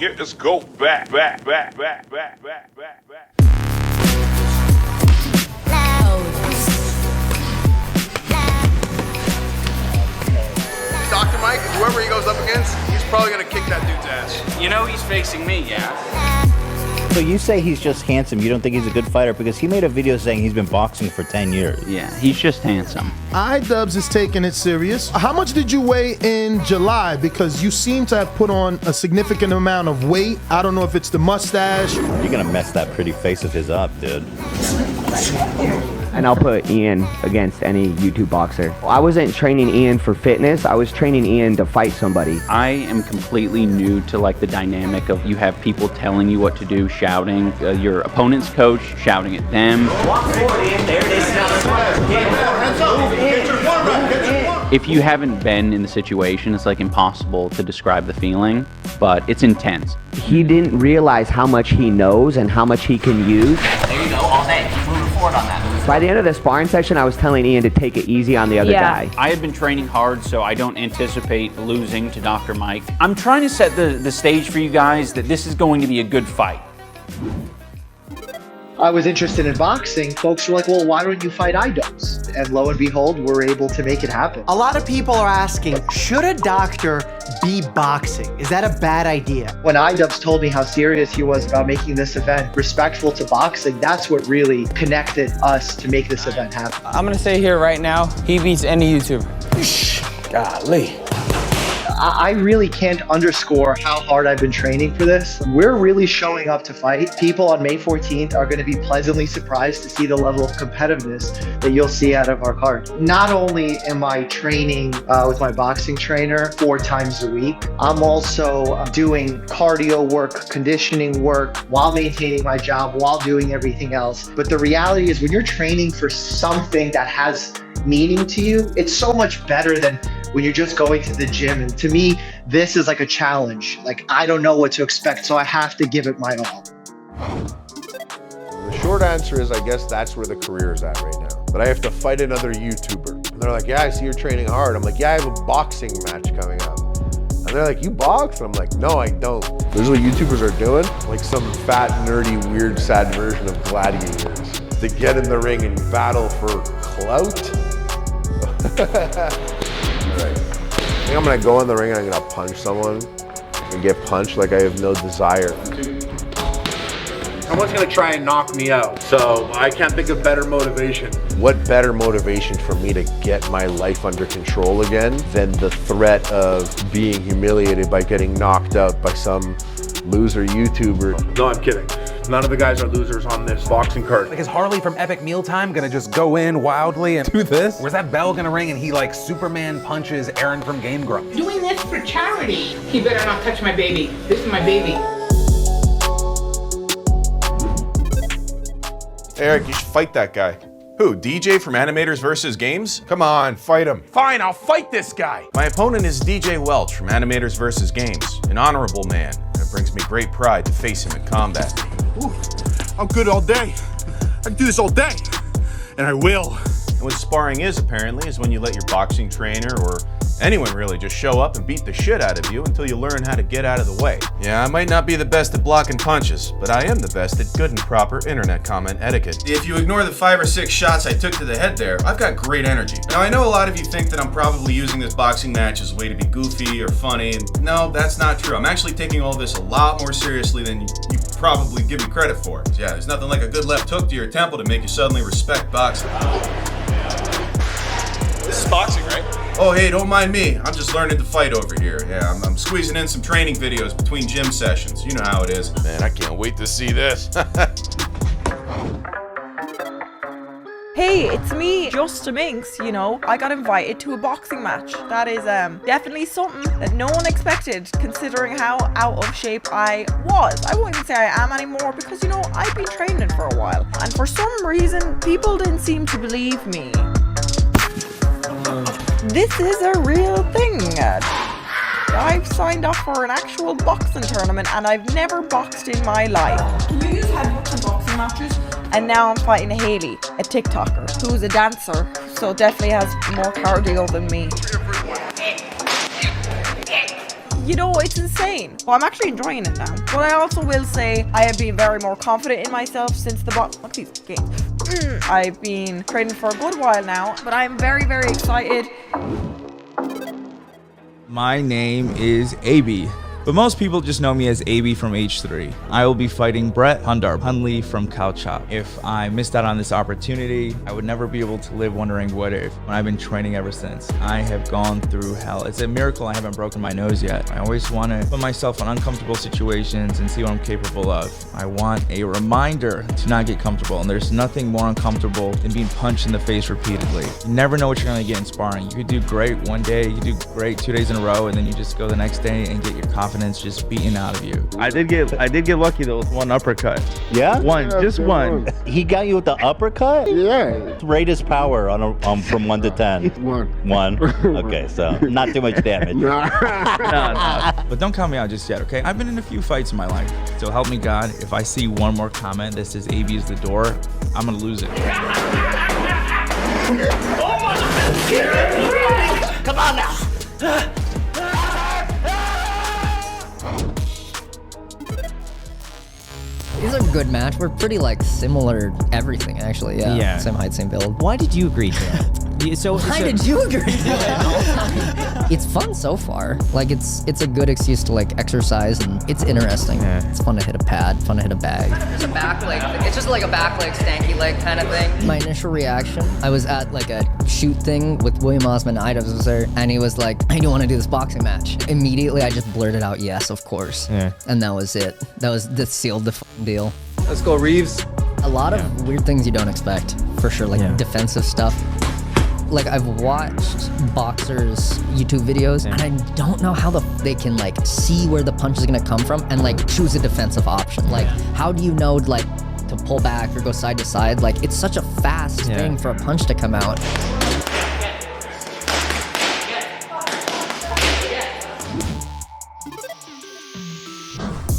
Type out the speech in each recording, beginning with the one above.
Get this go back. Dr. Mike, whoever he goes up against, he's probably gonna kick that dude's ass. You know he's facing me, yeah? So you say he's just handsome. You don't think he's a good fighter because he made a video saying he's been boxing for 10 years. Yeah, he's just handsome. iDubbbz is taking it serious. How much did you weigh in July? Because you seem to have put on a significant amount of weight. I don't know if it's the mustache. You're gonna mess that pretty face of his up, dude. And I'll put Ian against any YouTube boxer. I wasn't training Ian for fitness. I was training Ian to fight somebody. I am completely new to like the dynamic of you have people telling you what to do, shouting, your opponent's coach shouting at them. Walk forward, Ian. There it is. If you haven't been in the situation, it's like impossible to describe the feeling, but it's intense. He didn't realize how much he knows and how much he can use. There you go, all day. Moving forward on that. By the end of the sparring session, I was telling Ian to take it easy on the other guy. I have been training hard, so I don't anticipate losing to Dr. Mike. I'm trying to set the stage for you guys that this is going to be a good fight. I was interested in boxing. Folks were like, well, why don't you fight iDubbbz? And lo and behold, we're able to make it happen. A lot of people are asking, should a doctor be boxing? Is that a bad idea? When iDubbbz told me how serious he was about making this event respectful to boxing, that's what really connected us to make this event happen. I'm gonna say here right now, he beats any YouTuber. Golly. I really can't underscore how hard I've been training for this. We're really showing up to fight. People on May 14th are going to be pleasantly surprised to see the level of competitiveness that you'll see out of our card. Not only am I training with my boxing trainer 4 times a week, I'm also doing cardio work, conditioning work, while maintaining my job, while doing everything else. But the reality is when you're training for something that has meaning to you, it's so much better than when you're just going to the gym. And to me, this is like a challenge. Like, I don't know what to expect, so I have to give it my all. The short answer is, I guess that's where the career is at right now. But I have to fight another YouTuber. And they're like, yeah, I see you're training hard. I'm like, yeah, I have a boxing match coming up. And they're like, you box? And I'm like, no, I don't. This is what YouTubers are doing? Like some fat, nerdy, weird, sad version of gladiators. To get in the ring and battle for clout? Right. I think I'm gonna go in the ring and I'm gonna punch someone and get punched like I have no desire. Someone's gonna try and knock me out, so I can't think of better motivation. What better motivation for me to get my life under control again than the threat of being humiliated by getting knocked out by some loser YouTuber? No, I'm kidding. None of the guys are losers on this boxing card. Like, is Harley from Epic Mealtime gonna just go in wildly and do this? Where's that bell gonna ring and he like Superman punches Aaron from Game Grumps? Doing this for charity. He better not touch my baby. This is my baby. Eric, you should fight that guy. Who, DJ from Animators vs. Games? Come on, fight him. Fine, I'll fight this guy. My opponent is DJ Welch from Animators vs. Games, an honorable man, and it brings me great pride to face him in combat. Ooh, I'm good all day. I can do this all day, and I will. And what sparring is, apparently, is when you let your boxing trainer, or anyone really, just show up and beat the shit out of you until you learn how to get out of the way. Yeah, I might not be the best at blocking punches, but I am the best at good and proper internet comment etiquette. If you ignore the 5 or 6 shots I took to the head there, I've got great energy. Now, I know a lot of you think that I'm probably using this boxing match as a way to be goofy or funny, and no, that's not true. I'm actually taking all this a lot more seriously than you probably give me credit for. Yeah, there's nothing like a good left hook to your temple to make you suddenly respect boxing. This is boxing, right? Oh, hey, don't mind me. I'm just learning to fight over here. Yeah, I'm squeezing in some training videos between gym sessions. You know how it is. Man, I can't wait to see this. Hey, it's me, Just a Minx. You know, I got invited to a boxing match. That is definitely something that no one expected, considering how out of shape I was. I won't even say I am anymore because, you know, I've been training for a while. And for some reason, people didn't seem to believe me. This is a real thing. I've signed up for an actual boxing tournament and I've never boxed in my life. Can you use headbutts in boxing matches? And now I'm fighting Haley, a TikToker, who's a dancer, so definitely has more cardio than me. You know, it's insane. Well, I'm actually enjoying it now. But I also will say I have been very more confident in myself since the look at these games. I've been training for a good while now, but I'm very, very excited. My name is AB, but most people just know me as AB from H3. I will be fighting Brett Hunley from Calchop. If I missed out on this opportunity, I would never be able to live wondering what if, when I've been training ever since. I have gone through hell. It's a miracle I haven't broken my nose yet. I always want to put myself in uncomfortable situations and see what I'm capable of. I want a reminder to not get comfortable, and there's nothing more uncomfortable than being punched in the face repeatedly. You never know what you're gonna get in sparring. You could do great one day, you do great 2 days in a row, and then you just go the next day and get your confidence just beaten out of you. I did get lucky though with one uppercut. Yeah? Just one. He got you with the uppercut? Yeah. Rate his power on from 1 to 10. 1. Okay, so not too much damage. No. But don't count me out just yet, okay? I've been in a few fights in my life. So help me God, if I see one more comment that says AB is the door, I'm gonna lose it. Come on now. These are good match. We're pretty like similar everything actually. Yeah. Same height, same build. Why did you agree to that? Why did you agree to that? It's fun so far. Like it's a good excuse to like exercise and it's interesting. It's fun to hit a pad, fun to hit a bag. It's a back leg. It's just like a back leg, stanky leg kind of thing. My initial reaction, I was at like a shoot thing with William Osman, iDubbbz was there, and he was like, "Hey, do you want to do this boxing match?" Immediately, I just blurted out, "Yes, of course." And that was it. That sealed the deal. Let's go, Reeves. A lot of weird things you don't expect, for sure, like defensive stuff. Like I've watched boxers' YouTube videos, and I don't know how they can like see where the punch is gonna come from and like choose a defensive option. Like, how do you know like to pull back or go side to side? Like, it's such a fast thing for a punch to come out.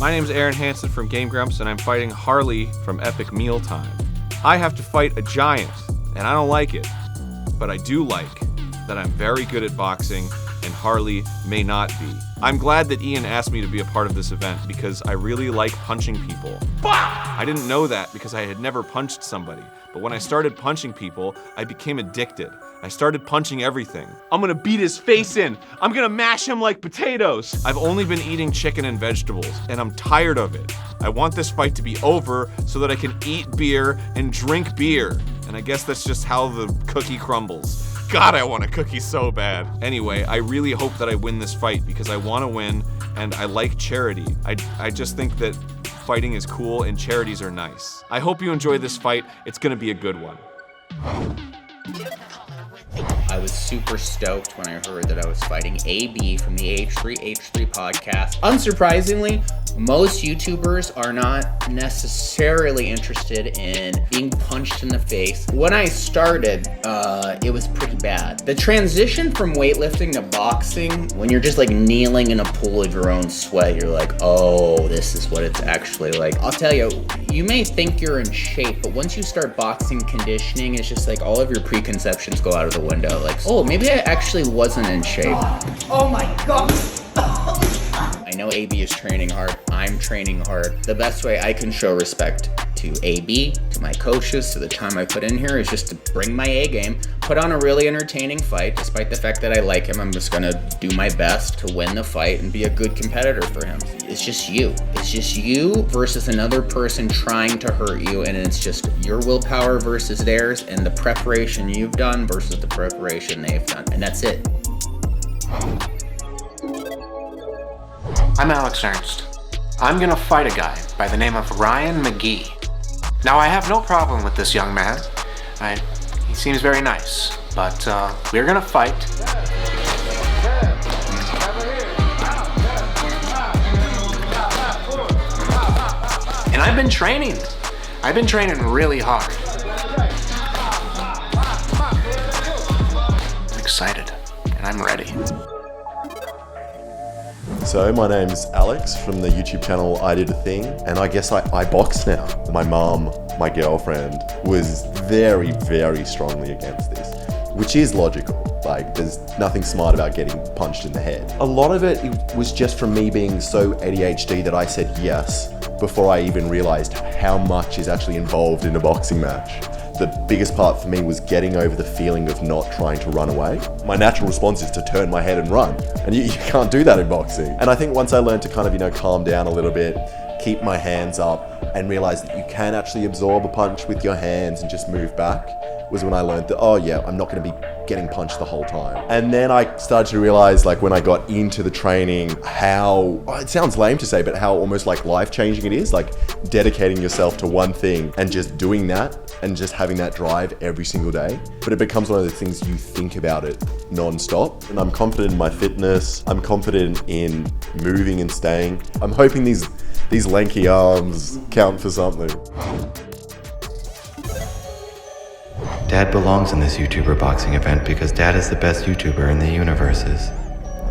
My name's Aaron Hansen from Game Grumps, and I'm fighting Harley from Epic Mealtime. I have to fight a giant, and I don't like it. But I do like that I'm very good at boxing, and Harley may not be. I'm glad that Ian asked me to be a part of this event because I really like punching people. I didn't know that because I had never punched somebody, but when I started punching people, I became addicted. I started punching everything. I'm gonna beat his face in. I'm gonna mash him like potatoes. I've only been eating chicken and vegetables, and I'm tired of it. I want this fight to be over so that I can eat beer and drink beer. And I guess that's just how the cookie crumbles. God, I want a cookie so bad. Anyway, I really hope that I win this fight because I want to win and I like charity. I just think that fighting is cool and charities are nice. I hope you enjoy this fight. It's gonna be a good one. I was super stoked when I heard that I was fighting AB from the H3 podcast. Unsurprisingly, most YouTubers are not necessarily interested in being punched in the face. When I started, it was pretty bad. The transition from weightlifting to boxing, when you're just like kneeling in a pool of your own sweat, you're like, oh, this is what it's actually like. I'll tell you, you may think you're in shape, but once you start boxing conditioning, it's just like all of your preconceptions go out of the window. Like, oh, maybe I actually wasn't in shape. Oh my god. I know AB is training hard. I'm training hard. The best way I can show respect to AB, to my coaches, to the time I put in here is just to bring my A game, put on a really entertaining fight. Despite the fact that I like him, I'm just gonna do my best to win the fight and be a good competitor for him. It's just you. It's just you versus another person trying to hurt you, and it's just your willpower versus theirs, and the preparation you've done versus the preparation they've done, and that's it. I'm Alex Ernst. I'm gonna fight a guy by the name of Ryan McGee. Now, I have no problem with this young man. He seems very nice, but we're gonna fight. And I've been training. I've been training really hard. I'm excited, and I'm ready. So my name's Alex from the YouTube channel I Did a Thing, and I guess I box now. My mum, my girlfriend, was very, very strongly against this. which is logical. Like, there's nothing smart about getting punched in the head. A lot of it was just from me being so ADHD that I said yes before I even realized how much is actually involved in a boxing match. The biggest part for me was getting over the feeling of not trying to run away. My natural response is to turn my head and run, and you can't do that in boxing. And I think once I learned to kind of, calm down a little bit, keep my hands up, and realize that you can actually absorb a punch with your hands and just move back, was when I learned that, oh yeah, I'm not going to be getting punched the whole time. And then I started to realize, like, when I got into the training, how, it sounds lame to say, but how almost like life-changing it is, like dedicating yourself to one thing and just doing that and just having that drive every single day. But it becomes one of the things you think about it non-stop. And I'm confident in my fitness. I'm confident in moving and staying. I'm hoping these lanky arms count for something. Dad belongs in this YouTuber boxing event because Dad is the best YouTuber in the universes.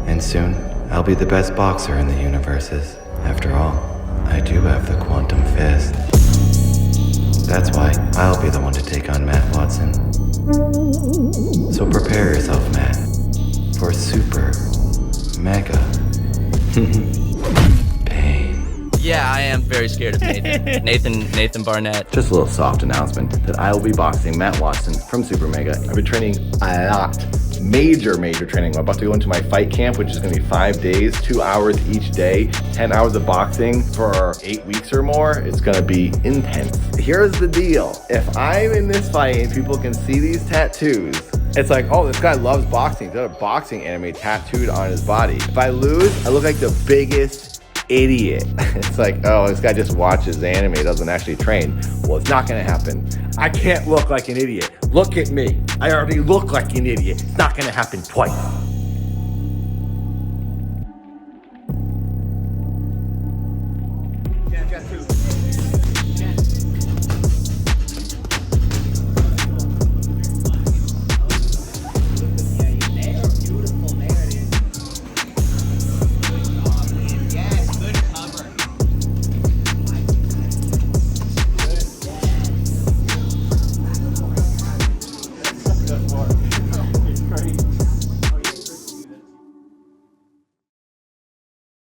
And soon, I'll be the best boxer in the universes. After all, I do have the quantum fist. That's why I'll be the one to take on Matt Watson. So prepare yourself, Matt, for super mega Yeah, I am very scared of Nathan. Nathan Barnett. Just a little soft announcement that I will be boxing Matt Watson from Super Mega. I've been training a lot. Major training. I'm about to go into my fight camp, which is going to be 5 days, 2 hours each day, 10 hours of boxing for 8 weeks or more. It's going to be intense. Here's the deal. If I'm in this fight and people can see these tattoos, it's like, oh, this guy loves boxing. He's got a boxing anime tattooed on his body. If I lose, I look like the biggest idiot. It's like, oh, this guy just watches anime, doesn't actually train. Well, it's not gonna happen. I can't look like an idiot. Look at me. I already look like an idiot. It's not gonna happen twice.